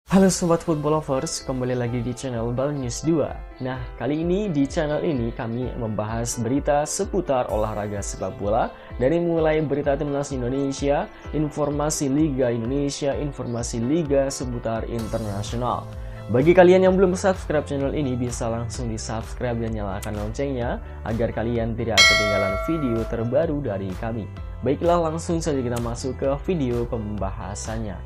Halo Sobat Football Lovers, kembali lagi di channel Bal News 2. Nah, kali ini di channel ini kami membahas berita seputar olahraga sepak bola. Dari mulai berita timnas Indonesia, informasi Liga Indonesia, informasi Liga seputar internasional. Bagi kalian yang belum subscribe channel ini, bisa langsung di subscribe dan nyalakan loncengnya agar kalian tidak ketinggalan video terbaru dari kami. Baiklah, langsung saja kita masuk ke video pembahasannya.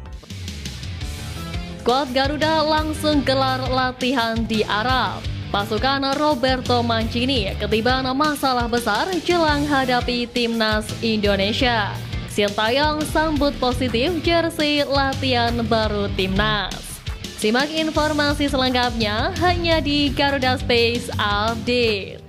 Skuad Garuda langsung gelar latihan di Arab. Pasukan Roberto Mancini ketiban masalah besar jelang hadapi timnas Indonesia. Sintayong sambut positif jersey latihan baru timnas. Simak informasi selengkapnya hanya di Garuda Space Update.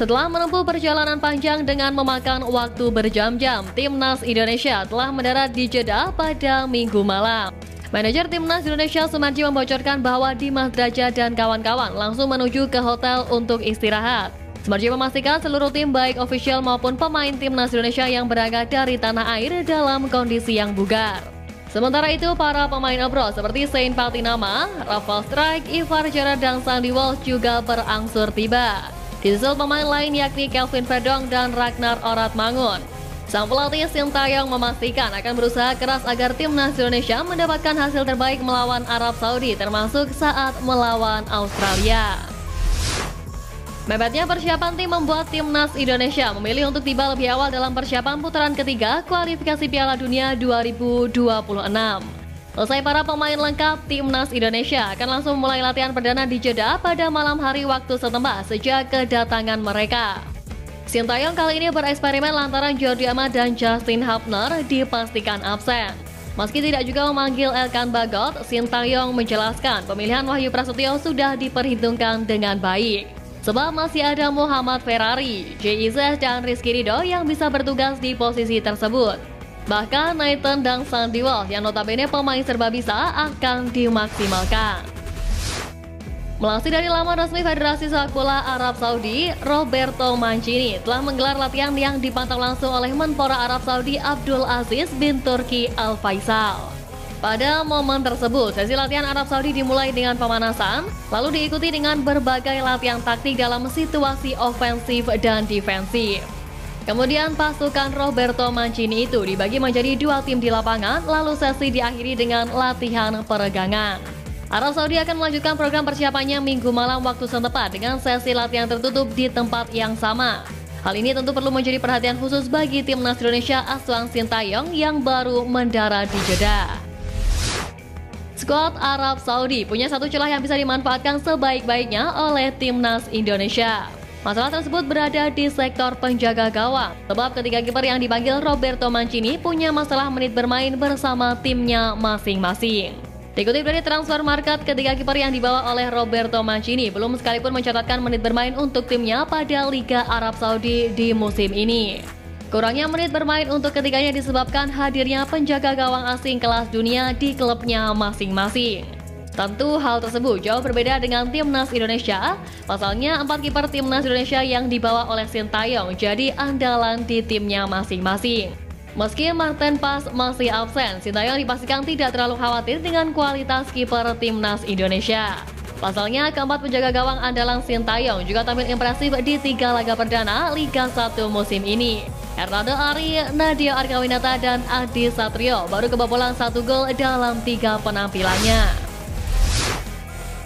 Setelah menempuh perjalanan panjang dengan memakan waktu berjam-jam, timnas Indonesia telah mendarat di Jeddah pada Minggu malam. Manajer timnas Indonesia Sumarji membocorkan bahwa Dimas Drajat dan kawan-kawan langsung menuju ke hotel untuk istirahat. Sumarji memastikan seluruh tim baik ofisial maupun pemain timnas Indonesia yang berangkat dari tanah air dalam kondisi yang bugar. Sementara itu, para pemain abroad seperti Saint Patinama, Rafael Strijk, Ivar Gerrard, dan Sandy Walsh juga berangsur tiba. Disusul pemain lain yakni Kelvin Verdong dan Ragnar Oratmangun. Sang pelatih Sintayong memastikan akan berusaha keras agar timnas Indonesia mendapatkan hasil terbaik melawan Arab Saudi, termasuk saat melawan Australia. Mepetnya persiapan tim membuat timnas Indonesia memilih untuk tiba lebih awal dalam persiapan putaran ketiga kualifikasi Piala Dunia 2026. Selesai para pemain lengkap, timnas Indonesia akan langsung mulai latihan perdana di Jeddah pada malam hari waktu setempat sejak kedatangan mereka. Sintayong kali ini bereksperimen lantaran Jordi Amat dan Justin Hubner dipastikan absen. Meski tidak juga memanggil Elkan Bagot, Sintayong menjelaskan pemilihan Wahyu Prasetyo sudah diperhitungkan dengan baik. Sebab masih ada Muhammad Ferrari, JIZ, dan Rizky Ridho yang bisa bertugas di posisi tersebut. Bahkan Nathan dan Sandy Walsh yang notabene pemain serba bisa akan dimaksimalkan. Melansir dari laman resmi Federasi Sepak Bola Arab Saudi, Roberto Mancini telah menggelar latihan yang dipantau langsung oleh Menpora Arab Saudi Abdul Aziz bin Turki Al Faisal. Pada momen tersebut, sesi latihan Arab Saudi dimulai dengan pemanasan, lalu diikuti dengan berbagai latihan taktik dalam situasi ofensif dan defensif. Kemudian pasukan Roberto Mancini itu dibagi menjadi dua tim di lapangan, lalu sesi diakhiri dengan latihan peregangan. Arab Saudi akan melanjutkan program persiapannya Minggu malam waktu setempat dengan sesi latihan tertutup di tempat yang sama. Hal ini tentu perlu menjadi perhatian khusus bagi timnas Indonesia asuhan Sintayong yang baru mendarat di Jeddah. Skuad Arab Saudi punya satu celah yang bisa dimanfaatkan sebaik-baiknya oleh timnas Indonesia. Masalah tersebut berada di sektor penjaga gawang, sebab ketiga kiper yang dipanggil Roberto Mancini punya masalah menit bermain bersama timnya masing-masing. Dikutip dari Transfer Market, ketiga kiper yang dibawa oleh Roberto Mancini belum sekalipun mencatatkan menit bermain untuk timnya pada Liga Arab Saudi di musim ini. Kurangnya menit bermain untuk ketiganya disebabkan hadirnya penjaga gawang asing kelas dunia di klubnya masing-masing. Tentu hal tersebut jauh berbeda dengan timnas Indonesia. Pasalnya 4 kiper timnas Indonesia yang dibawa oleh Sintayong jadi andalan di timnya masing-masing. Meski Martin Pas masih absen, Sintayong dipastikan tidak terlalu khawatir dengan kualitas kiper timnas Indonesia. Pasalnya keempat penjaga gawang andalan Sintayong juga tampil impresif di 3 laga perdana Liga 1 musim ini. Hernando Ari, Nadia Arkawinata, dan Adi Satrio baru kebobolan 1 gol dalam 3 penampilannya.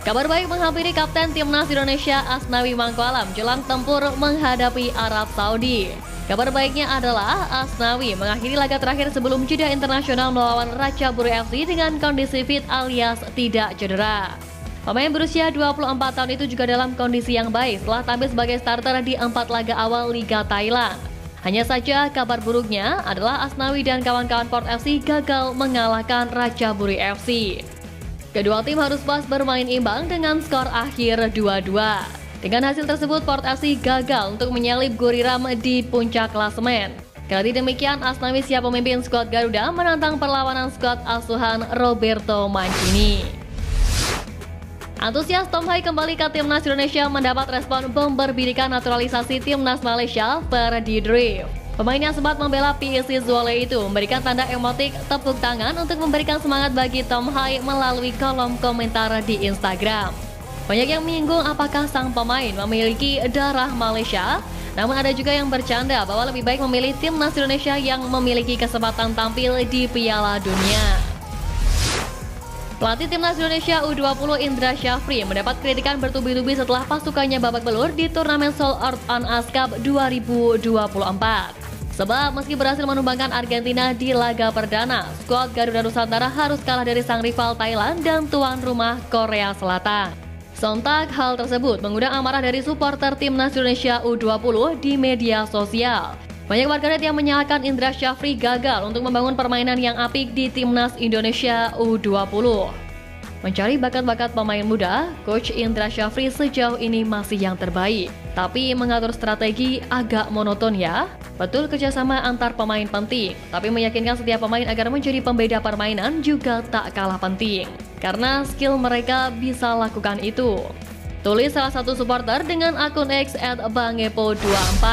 Kabar baik menghampiri Kapten Timnas Indonesia Asnawi Mangkualam jelang tempur menghadapi Arab Saudi. Kabar baiknya adalah Asnawi mengakhiri laga terakhir sebelum jeda internasional melawan Ratchaburi FC dengan kondisi fit alias tidak cedera. Pemain berusia 24 tahun itu juga dalam kondisi yang baik setelah tampil sebagai starter di 4 laga awal Liga Thailand. Hanya saja kabar buruknya adalah Asnawi dan kawan-kawan Port FC gagal mengalahkan Ratchaburi FC. Kedua tim harus pas bermain imbang dengan skor akhir 2-2. Dengan hasil tersebut, Port FC gagal untuk menyalip Buriram di puncak klasemen. Kali demikian, Asnawi siap memimpin skuad Garuda menantang perlawanan skuad asuhan Roberto Mancini. Antusias Tom Hai kembali ke timnas Indonesia mendapat respon bom berbidikan naturalisasi timnas Malaysia, Ferdi Drive. Pemain yang sempat membela PSIS Zwolle itu memberikan tanda emotik tepuk tangan untuk memberikan semangat bagi Tom Hai melalui kolom komentar di Instagram. Banyak yang menyinggung apakah sang pemain memiliki darah Malaysia, namun ada juga yang bercanda bahwa lebih baik memilih timnas Indonesia yang memiliki kesempatan tampil di Piala Dunia. Pelatih timnas Indonesia U20 Indra Syafri mendapat kritikan bertubi-tubi setelah pasukannya babak belur di turnamen Seoul Earth on Ice Cup 2024. Sebab meski berhasil menumbangkan Argentina di laga perdana, skuad Garuda Nusantara harus kalah dari sang rival Thailand dan tuan rumah Korea Selatan. Sontak hal tersebut mengundang amarah dari supporter timnas Indonesia U20 di media sosial. Banyak warganet yang menyalahkan Indra Syafri gagal untuk membangun permainan yang apik di timnas Indonesia U20. Mencari bakat-bakat pemain muda, Coach Indra Syafri sejauh ini masih yang terbaik. Tapi mengatur strategi agak monoton ya. Betul kerjasama antar pemain penting, tapi meyakinkan setiap pemain agar menjadi pembeda permainan juga tak kalah penting. Karena skill mereka bisa lakukan itu. Tulis salah satu supporter dengan akun X @bangepo24.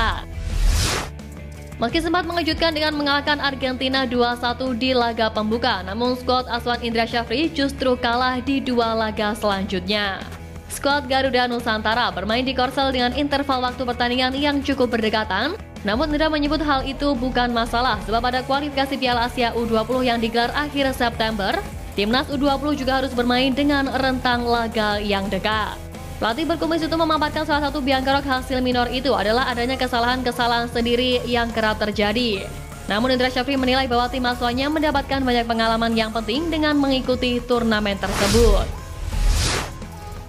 Meski sempat mengejutkan dengan mengalahkan Argentina 2-1 di laga pembuka, namun skuad asuhan Indra Syafri justru kalah di dua laga selanjutnya. Skuad Garuda Nusantara bermain di Korsel dengan interval waktu pertandingan yang cukup berdekatan, namun Indra menyebut hal itu bukan masalah sebab pada kualifikasi Piala Asia U20 yang digelar akhir September, timnas U20 juga harus bermain dengan rentang laga yang dekat. Pelatih berkumis itu memaparkan salah satu biangkerok hasil minor itu adalah adanya kesalahan-kesalahan sendiri yang kerap terjadi. Namun Indra Syafri menilai bahwa tim asuhannya mendapatkan banyak pengalaman yang penting dengan mengikuti turnamen tersebut.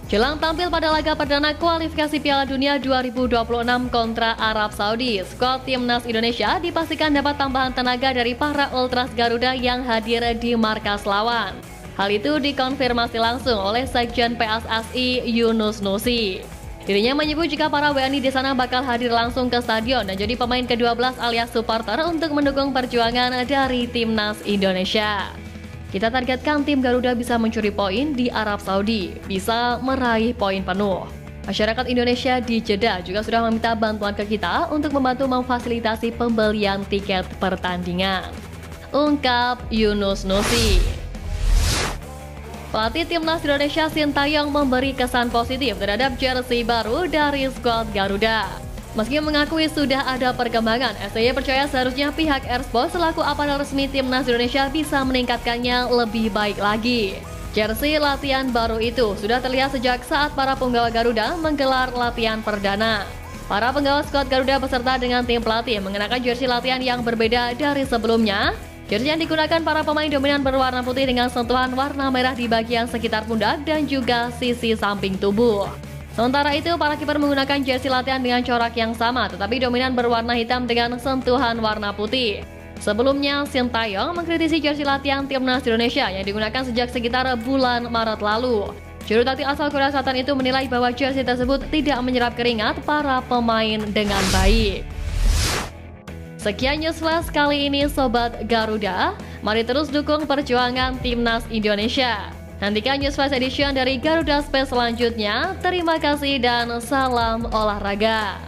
Jelang tampil pada laga perdana kualifikasi Piala Dunia 2026 kontra Arab Saudi, skuad timnas Indonesia dipastikan dapat tambahan tenaga dari para ultras Garuda yang hadir di markas lawan. Hal itu dikonfirmasi langsung oleh Sekjen PSSI Yunus Nusi. Dirinya menyebut jika para WNI di sana bakal hadir langsung ke stadion dan jadi pemain ke-12 alias supporter untuk mendukung perjuangan dari timnas Indonesia. Kita targetkan tim Garuda bisa mencuri poin di Arab Saudi, bisa meraih poin penuh. Masyarakat Indonesia di Jeddah juga sudah meminta bantuan ke kita untuk membantu memfasilitasi pembelian tiket pertandingan. Ungkap Yunus Nusi. Pelatih timnas Indonesia Sintayong memberi kesan positif terhadap jersey baru dari skuad Garuda. Meski mengakui sudah ada perkembangan, STY percaya seharusnya pihak Esports selaku aparel resmi timnas Indonesia bisa meningkatkannya lebih baik lagi. Jersey latihan baru itu sudah terlihat sejak saat para penggawa Garuda menggelar latihan perdana. Para penggawa skuad Garuda beserta dengan tim pelatih mengenakan jersey latihan yang berbeda dari sebelumnya. Jersey yang digunakan para pemain dominan berwarna putih dengan sentuhan warna merah di bagian sekitar pundak dan juga sisi samping tubuh. Sementara itu, para kiper menggunakan jersey latihan dengan corak yang sama, tetapi dominan berwarna hitam dengan sentuhan warna putih. Sebelumnya, Sintayong mengkritisi jersey latihan timnas Indonesia yang digunakan sejak sekitar bulan Maret lalu. Juru taktik asal Korea Selatan itu menilai bahwa jersey tersebut tidak menyerap keringat para pemain dengan baik. Sekian news flash kali ini Sobat Garuda, mari terus dukung perjuangan timnas Indonesia. Nantikan news flash edition dari Garuda Space selanjutnya. Terima kasih dan salam olahraga.